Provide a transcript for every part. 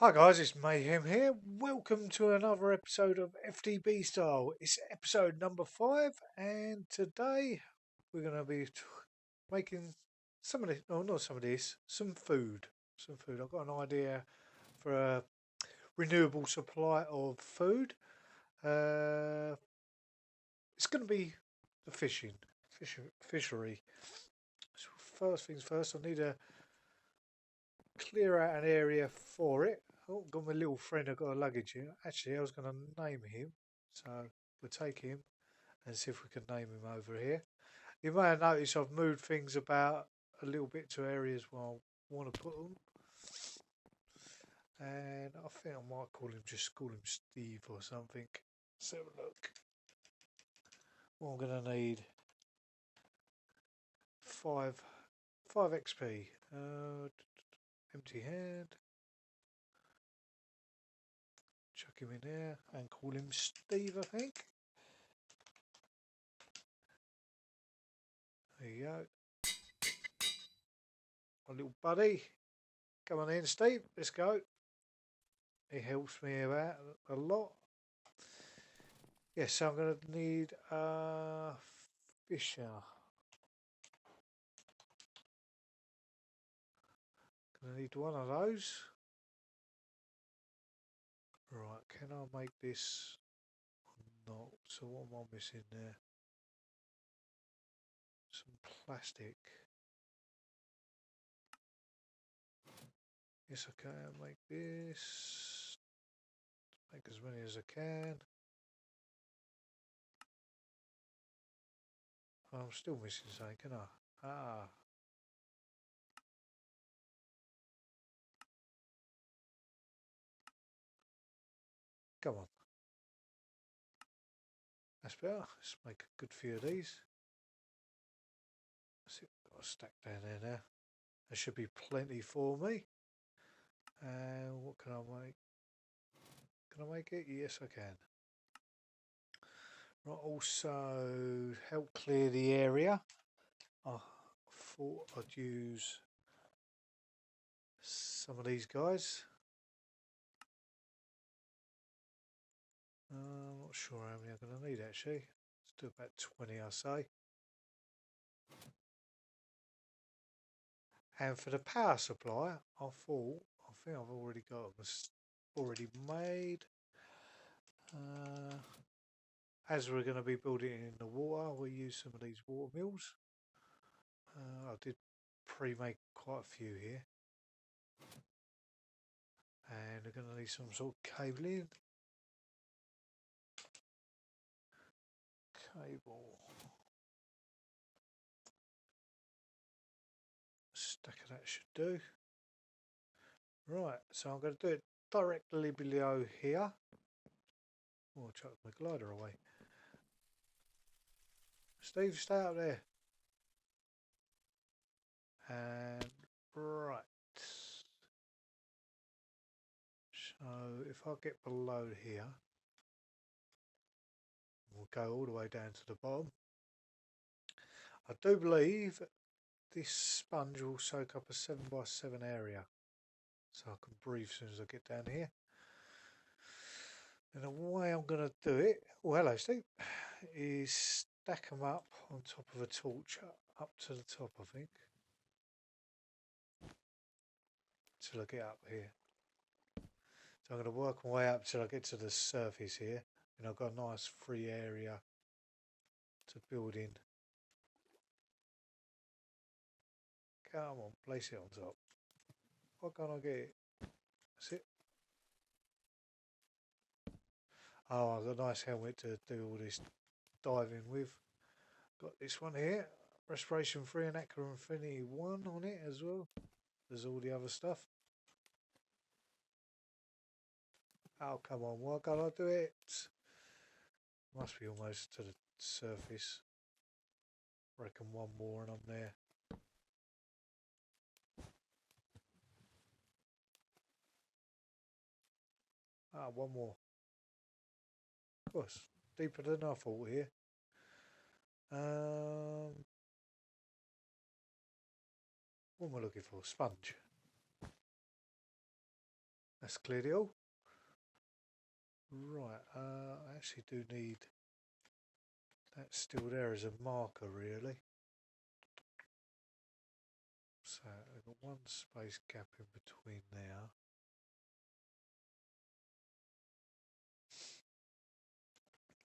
Hi guys, it's Mayhem here. Welcome to another episode of FTB Style. It's episode number 5, and today we're going to be making some of this, no, not some of this, some food. Some food. I've got an idea for a renewable supply of food. It's going to be the fishery. So first things first, I need to clear out an area for it. Oh, got my little friend. I've got a luggage here. Actually, I was going to name him, so we'll take him and see if we can name him over here. You may have noticed I've moved things about a little bit to areas where I want to put them, and I think I might call him Steve or something. Let's have a look. Well, I'm going to need five XP. Empty hand. Chuck him in there and call him Steve, I think. There you go. My little buddy. Come on in, Steve. Let's go. He helps me out a lot. Yes, so I'm going to need a fisher. Going to need one of those. Right, can I make this? No. So what am I missing there? Some plastic. Yes, I can make this. Make as many as I can. I'm still missing something, can I? Ah. Come on. That's better. Let's make a good few of these. That's it. Got a stack down there now. There should be plenty for me. And what can I make? Can I make it? Yes, I can. Right, also help clear the area. I thought I'd use some of these guys. I'm not sure how many I'm going to need actually. Let's do about 20, I say. And for the power supply, I think I've already got them already made. As we're going to be building it in the water, we'll use some of these water mills. I did pre-make quite a few here. And we're going to need some sort of cabling. Cable. A stack of that should do. Right, so I'm going to do it directly below here. Oh, I chucked my glider away. Steve, stay up there. And right. So if I get below here, we'll go all the way down to the bottom. I do believe this sponge will soak up a 7x7 area, so I can breathe as soon as I get down here. And the way I'm going to do it, oh hello Steve, is stack them up on top of a torch up to the top, I think, till I get up here. So I'm going to work my way up till I get to the surface here, and I've got a nice free area to build in. Come on, place it on top. Why can't I get it? That's it. Oh, I've got a nice helmet to do all this diving with. Got this one here, Respiration 3 and Aqua Infinity 1 on it as well. There's all the other stuff. Oh, come on, why can't I do it? Must be almost to the surface. Reckon one more and I'm there. Ah, one more. Of course, deeper than I thought here. What am I looking for? Sponge. That's cleared it all. Right, I actually do need that still there as a marker, really. So I've got one space gap in between there.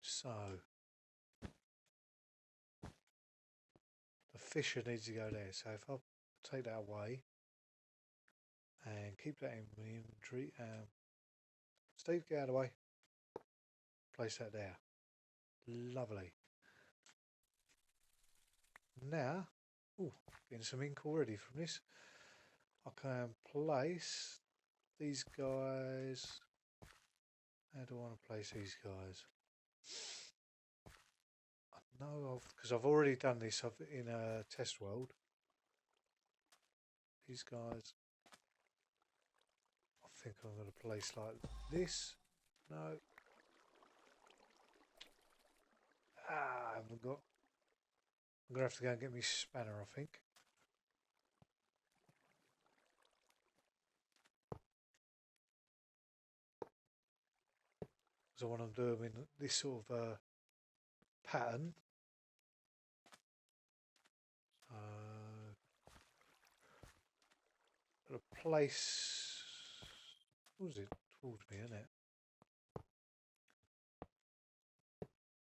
So the fisher needs to go there. So if I take that away and keep that in my inventory, Steve, get out of the way. Place that there. Lovely. Now, ooh, getting some ink already from this. I can place these guys. How do I want to place these guys? I know because I've already done this in a test world. These guys, I think I'm going to place like this. No. I haven't got. I'm going to have to go and get me spanner, I think. Because I want to do them in this sort of pattern. Got to place. What was it towards me, isn't it?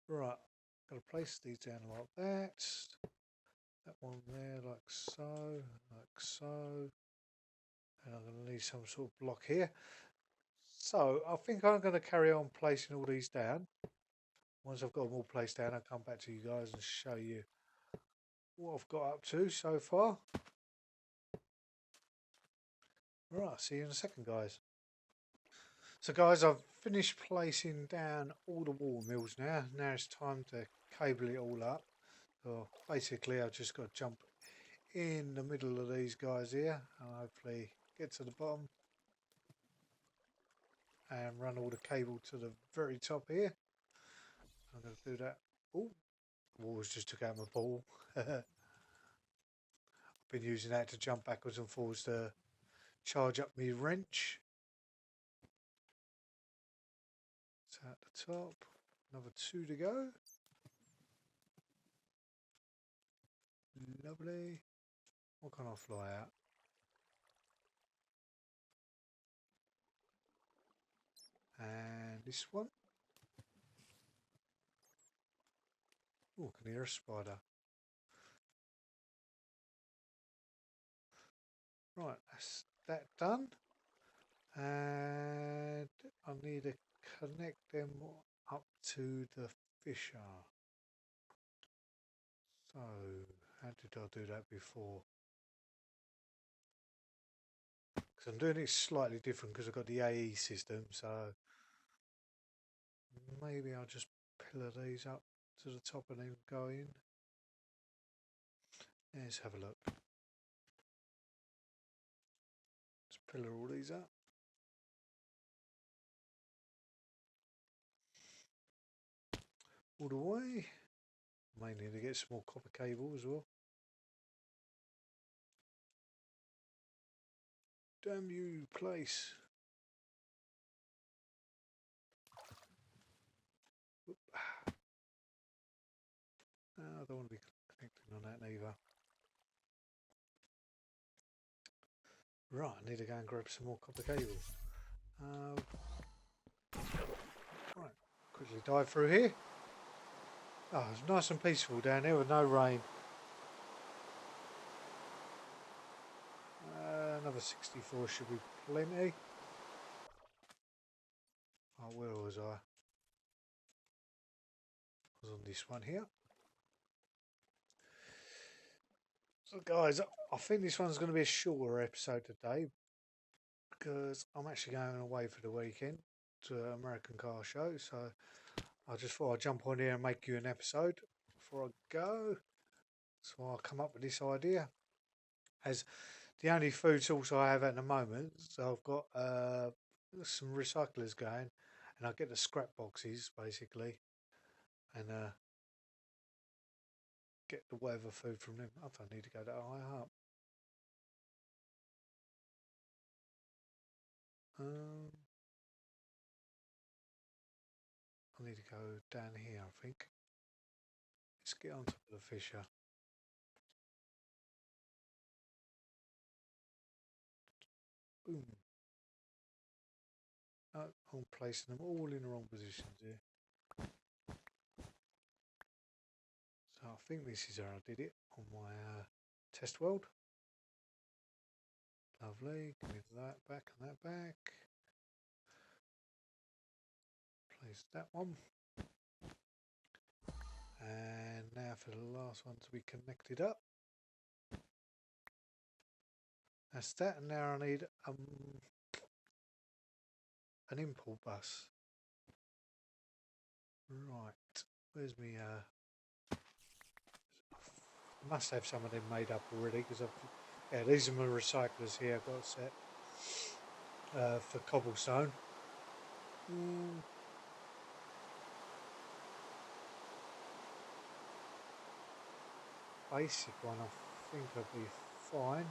Right. Got to place these down like that. That one there, like so, like so. And I'm going to need some sort of block here. So I think I'm going to carry on placing all these down. Once I've got them all placed down, I'll come back to you guys and show you what I've got up to so far. Right, see you in a second, guys. So guys, I've finished placing down all the water mills now. Now it's time to cable it all up. So basically I've just got to jump in the middle of these guys here and hopefully get to the bottom and run all the cable to the very top here. I'm going to do that. Oh, the water's just took out my ball. I've been using that to jump backwards and forwards to charge up my wrench. So at the top, another 2 to go. Lovely. What can I fly out? And this one. Oh, I can hear a spider. Right, that's that done. And I need to connect them up to the fisher. So, how did I do that before? Because I'm doing it slightly different because I've got the AE system, so maybe I'll just pillar these up to the top and then go in. Let's have a look. Let's pillar all these up. All the way. May need to get some more copper cable as well. Damn you, place. No, I don't want to be connecting on that neither. Right, I need to go and grab some more copper cable. Right, quickly dive through here. Oh, it's nice and peaceful down here with no rain. Another 64 should be plenty. Oh, where was I? I was on this one here. So guys, I think this one's going to be a shorter episode today because I'm actually going away for the weekend to an American car show. So I just thought I'd jump on here and make you an episode before I go. So I'll come up with this idea. As the only food source I have at the moment, so I've got some recyclers going, and I get the scrap boxes basically, and get the whatever food from them. I don't need to go that high up. I need to go down here, I think. Let's get on top of the fisher. Boom. Oh, I'm placing them all in the wrong positions here. So I think this is how I did it on my test world. Lovely. Give me that back and that back. Place that one. And now for the last one to be connected up. That's that. And now I need an import bus. Right. Where's me? Must have some of them made up already because yeah, these are my recyclers here. I've got a set for cobblestone. Basic one, I think I'll be fine.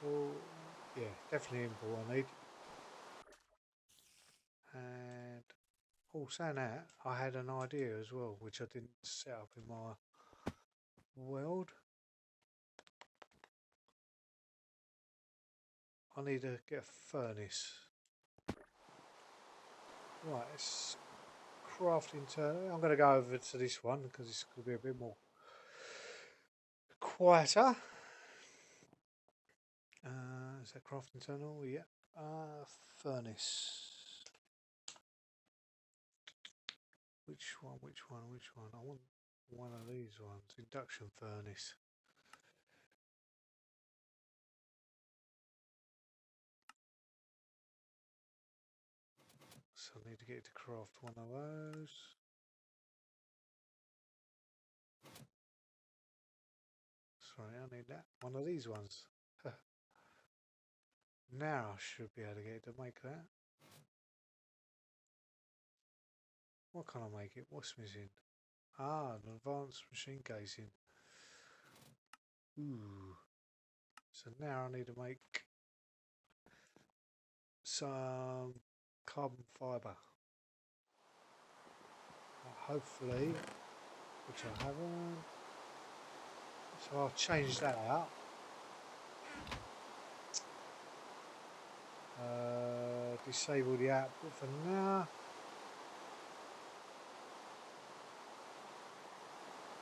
Import, yeah, definitely import I need. And saying that, I had an idea as well, which I didn't set up in my world. I need to get a furnace. Right, it's crafting turn. I'm going to go over to this one because it's going to be a bit more quieter. Is that crafting tunnel? Yeah. Furnace. Which one? I want one of these ones. Induction furnace. So I need to get to craft one of those. Sorry, I need that. One of these ones. Now I should be able to get to make that. What can I make it? What's missing? Ah, an advanced machine casing. Ooh. So now I need to make some carbon fibre. Hopefully, which I haven't. So I'll change that out. Disable the output for now.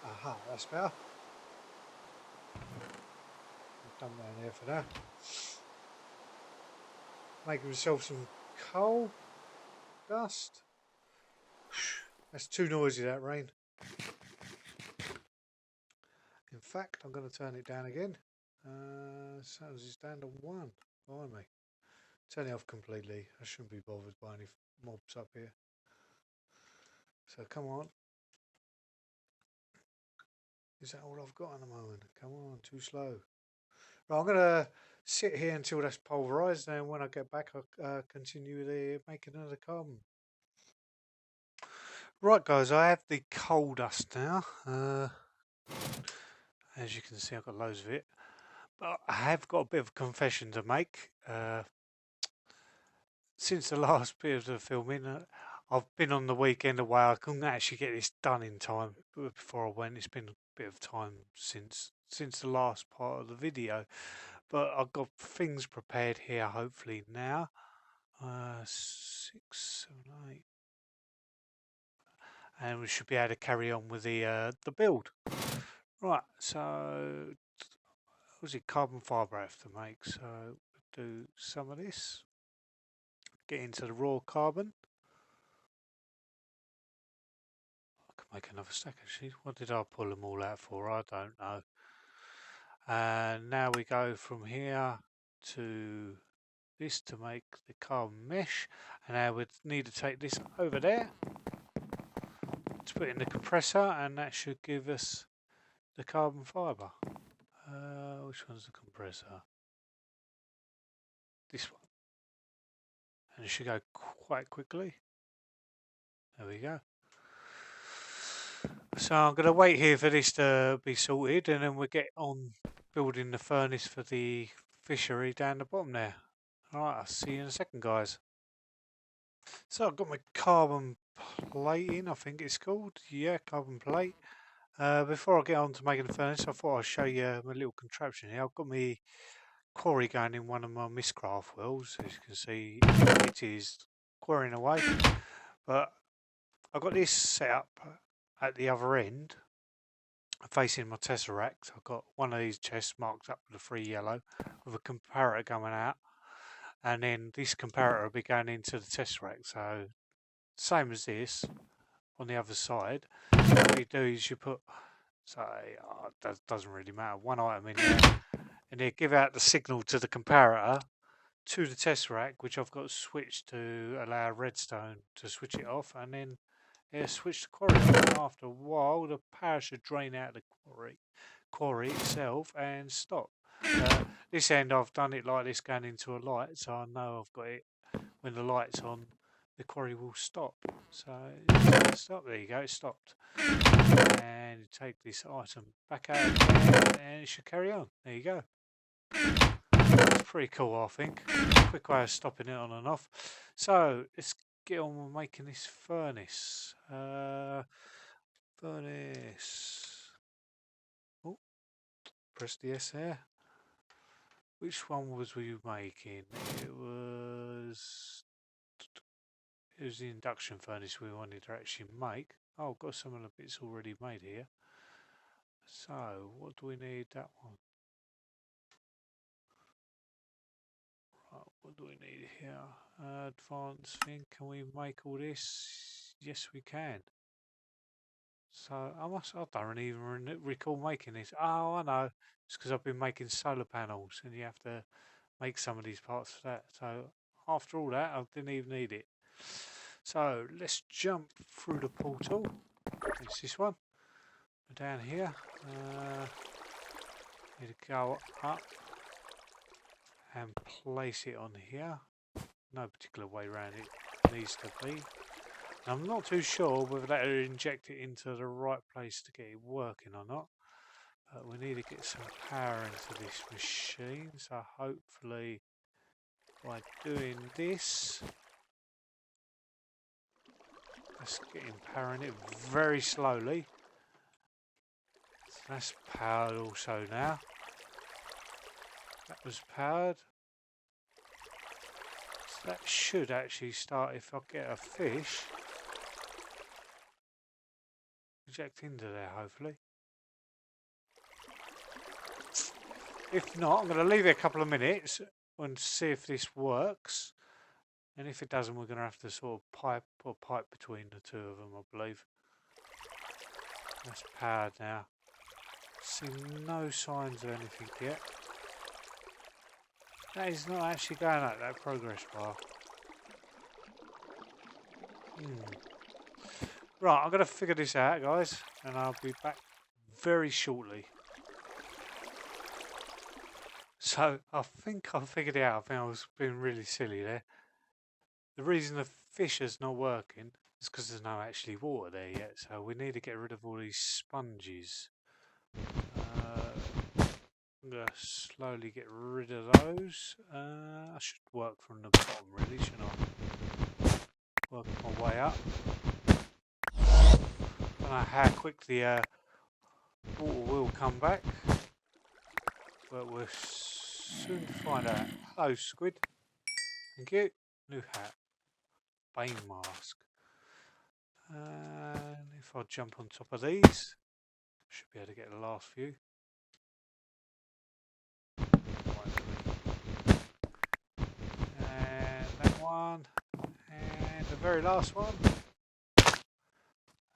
Aha, that's better. I've done down there for that. Making myself some coal dust. That's too noisy, that rain. In fact, I'm going to turn it down again. Sounds it's down to 1. Behind me. Turn it off completely. I shouldn't be bothered by any mobs up here. So come on. Is that all I've got at the moment? Come on, too slow. Right, I'm going to sit here until that's pulverised, and when I get back I'll continue making another carbon. Right guys, I have the coal dust now. As you can see, I've got loads of it. But I have got a bit of a confession to make. Since the last bit of the filming, I've been on the weekend away. I couldn't actually get this done in time before I went. It's been a bit of time since the last part of the video. But I've got things prepared here, hopefully now. 6, 7, 8. And we should be able to carry on with the build. Right, so was it carbon fibre I have to make? So we'll do some of this. Get into the raw carbon. I could make another stack actually. What did I pull them all out for? I don't know. And now we go from here to this to make the carbon mesh. And now we need to take this over there to put in the compressor, and that should give us the carbon fibre. Which one's the compressor? This one. And it should go quite quickly. There we go. So I'm going to wait here for this to be sorted, and then we'll get on building the furnace for the fishery down the bottom there. Alright, I'll see you in a second, guys. So I've got my carbon plating, I think it's called. Yeah, carbon plate. Before I get on to making the furnace, I thought I'd show you my little contraption here. I've got my quarry going in one of my Mistcraft wheels. As you can see, it is quarrying away. But I've got this set up at the other end, facing my Tesseract. I've got one of these chests marked up with a 3 yellow, with a comparator coming out. And then this comparator will be going into the Tesseract. So, same as this, on the other side. What you do is you put, that doesn't really matter, one item in there, and they give out the signal to the comparator to the Tesseract, which I've got switched to allow redstone to switch it off, and then it'll switch the quarry on. And after a while, the power should drain out the quarry itself and stop. This end I've done it like this going into a light, so I know I've got it. When the light's on, the quarry will stop. So stop. There you go. It stopped. And you take this item back out again, and it should carry on. There you go. It's pretty cool, I think. Quick way of stopping it on and off. So let's get on with making this furnace. Furnace. Oh, press the S there. Which one was we making? It was the induction furnace we wanted to actually make. Oh, I've got some of the bits already made here. So, what do we need? That one. Right, what do we need here? Advanced thing. Can we make all this? Yes, we can. So, I don't even recall making this. Oh, I know. It's because I've been making solar panels and you have to make some of these parts for that. So, after all that, I didn't even need it. So let's jump through the portal. It's this one. Down here. Need to go up and place it on here. No particular way around it needs to be. I'm not too sure whether that will inject it into the right place to get it working or not. But we need to get some power into this machine. So hopefully by doing this, let's get him powering it very slowly. So that's powered also now. That was powered. So that should actually start, if I get a fish, inject into there hopefully. If not, I'm going to leave it a couple of minutes and see if this works. And if it doesn't, we're going to have to sort of put a pipe between the two of them, I believe. That's powered now. See no signs of anything yet. That is not actually going up, that progress bar. Right, I'm going to figure this out, guys, and I'll be back very shortly. So, I think I figured it out. I think I was being really silly there. The reason the fisher's not working is because there's no actually water there yet, so we need to get rid of all these sponges. I'm going to slowly get rid of those. I should work from the bottom really, shouldn't I? Work my way up. I don't know how quick the water will come back, but we'll soon find out. Hello, squid. Thank you. New hat. Bane mask. And if I jump on top of these, should be able to get the last few. And that one. And the very last one.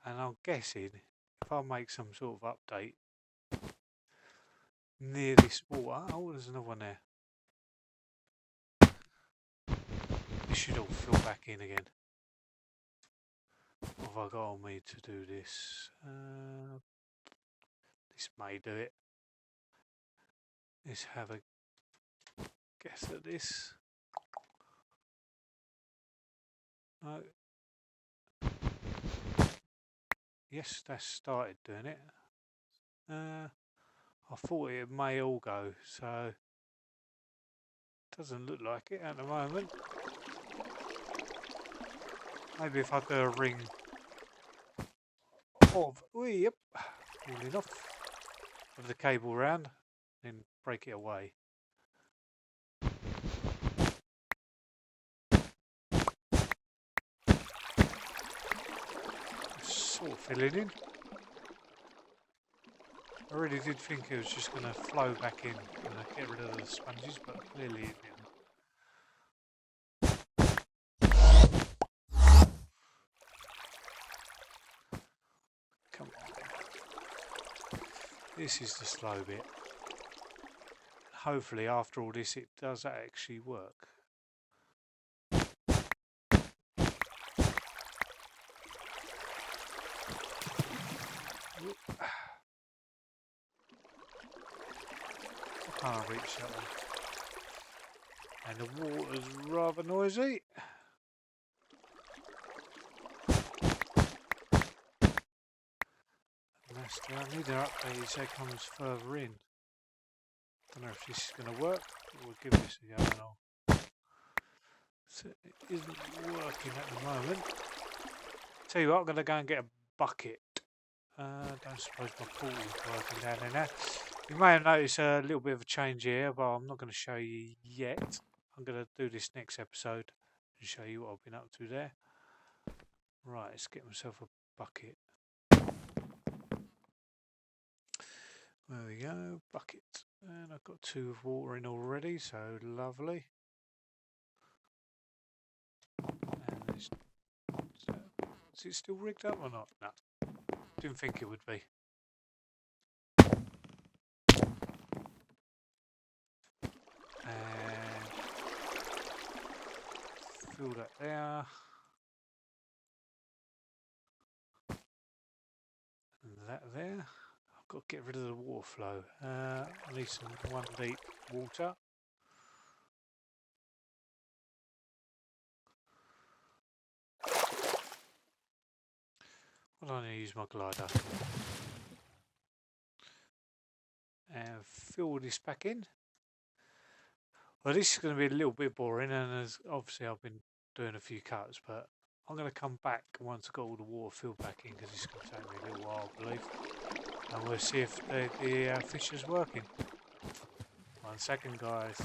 And I'm guessing if I make some sort of update near this water. Oh, there's another one there. This should all fill back in again. What have I got on me to do this? This may do it. Let's have a guess at this. No. Yes, that's started doing it. I thought it may all go, so doesn't look like it at the moment. Maybe if I do a ring of, yep, pulling off of the cable round, then break it away. Sort of filling in. I really did think it was just going to flow back in and get rid of the sponges, but clearly it didn't. Come on. This is the slow bit. Hopefully after all this it does actually work. I can't reach that one. And the water's rather noisy. I need an update so it comes further in. Don't know if this is going to work, but we'll give this a go and all. So it isn't working at the moment. Tell you what, I'm going to go and get a bucket. Don't suppose my pool is working down there now. You may have noticed a little bit of a change here, but I'm not going to show you yet. I'm going to do this next episode and show you what I've been up to there. Right, let's get myself a bucket. There we go, bucket. And I've got 2 of water in already, so lovely. And is it still rigged up or not? No, didn't think it would be. And fill that there. And that there. I've got to get rid of the water flow. I need some 1 deep water. Well, I'm going to use my glider. And fill this back in. Well, this is going to be a little bit boring, and as obviously I've been doing a few cuts, but I'm going to come back once I've got all the water filled back in, because it's going to take me a little while, I believe. And we'll see if the fish is working. 1 second, guys.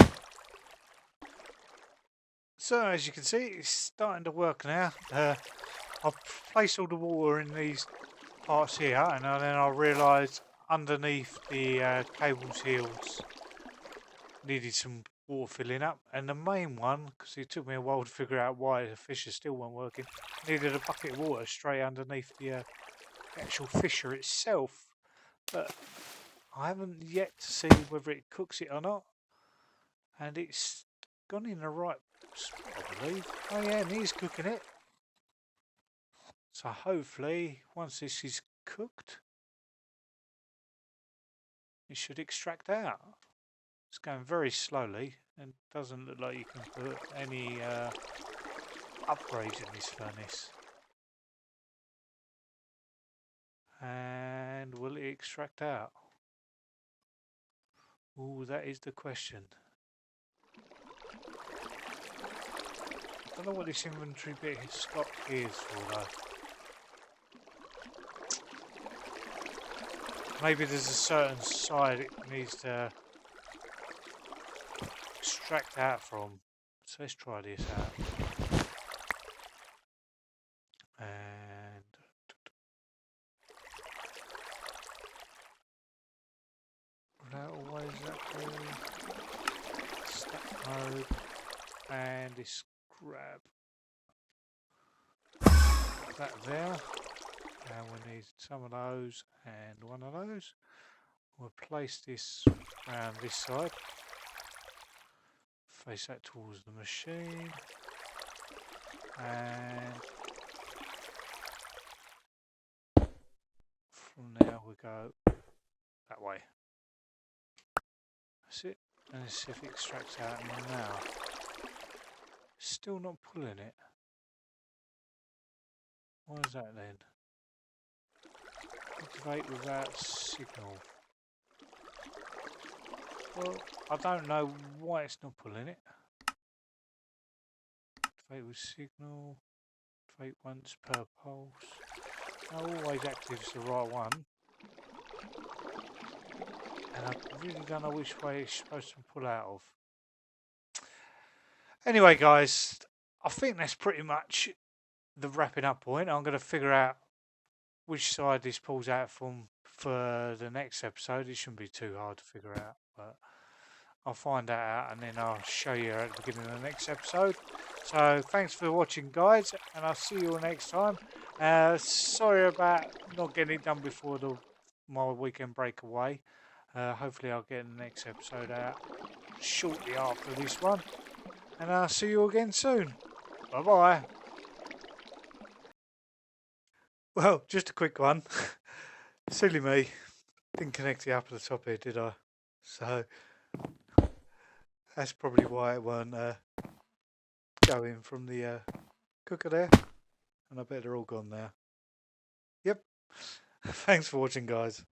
So, as you can see, it's starting to work now. I've placed all the water in these parts here, and then I realised underneath the cable's heels needed some water filling up, and the main one, because it took me a while to figure out why the fissure still weren't working, needed a bucket of water straight underneath the actual fissure itself, but I haven't yet to see whether it cooks it or not, and it's gone in the right spot, I believe. Oh yeah, and he's cooking it, so hopefully once this is cooked it should extract out. It's going very slowly and doesn't look like you can put any upgrades in this furnace. And will it extract out? Oh, that is the question. I don't know what this inventory bit is stock is for though. Maybe there's a certain side it needs to extract out from. So let's try this out. And that always that stack mode, and this grab that there. And we need some of those and one of those. We'll place this around this side. Face that towards the machine. And from there we go that way. That's it. And let's see if it extracts out now. Still not pulling it. Why is that then? Activate without signal. Well, I don't know why it's not pulling it. Activate with signal. Activate once per pulse. Not always actives the right one. And I really don't know which way it's supposed to pull out of. Anyway, guys, I think that's pretty much the wrapping up point. I'm going to figure out which side this pulls out from for the next episode. It shouldn't be too hard to figure out, but I'll find that out and then I'll show you at the beginning of the next episode. So thanks for watching, guys, and I'll see you all next time. Sorry about not getting it done before my weekend breakaway. Hopefully I'll get the next episode out shortly after this one. And I'll see you again soon. Bye-bye. Well, just a quick one. Silly me. Didn't connect the up at the top here, did I? So that's probably why it weren't going from the cooker there. And I bet they're all gone now. Yep. Thanks for watching, guys.